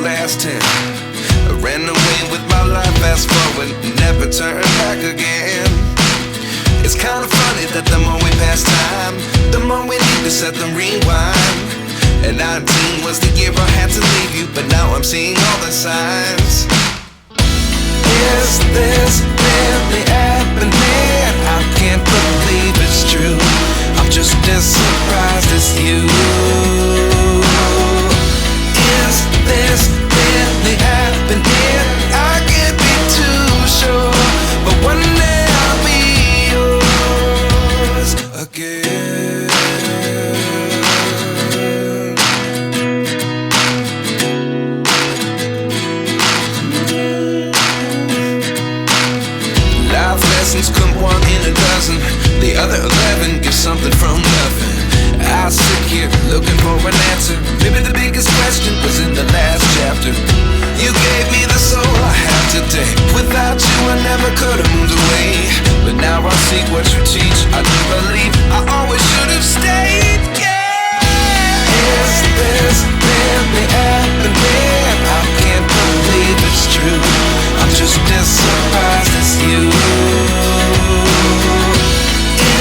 last 10. I ran away with my life, fast forward, never turn back again. It's kinda funny that the more we pass time, the more we need to set them rewind. And 19 was the year I had to leave you, but now I'm seeing all the signs. Is this really happening? I can't believe it's true. I'm just as surprised as you. Is this really happening? I can't be too sure, but one day I'll be yours again. Life lessons come one in a dozen. The other 11 give something from nothing. I sit here looking for an answer. Maybe the biggest question was in the last chapter. You gave me the soul I have today. Without you I never could have moved away. But now I see what you teach. I do believe I always should have stayed. Yeah. Is this really happening? I can't believe it's true. I'm just as surprised as you.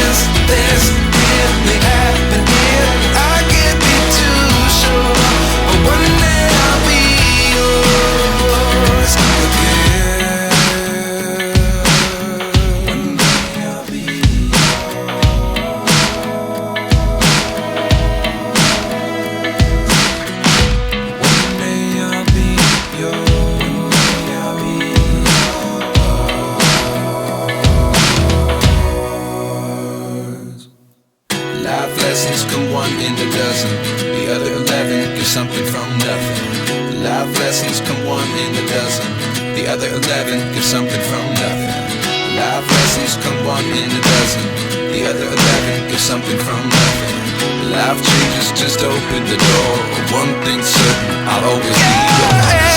Is this really happening? I can't be too sure, but one day I'll be yours again. One day I'll be yours. One day I'll be yours. One day I'll be yours. Life lessons come one in a dozen. The other 11 give something from nothing. Life lessons come one in a dozen. The other 11 give something from nothing. Life lessons come one in a dozen. The other 11 give something from nothing. Life changes just open the door. One thing's certain, I'll always be yours.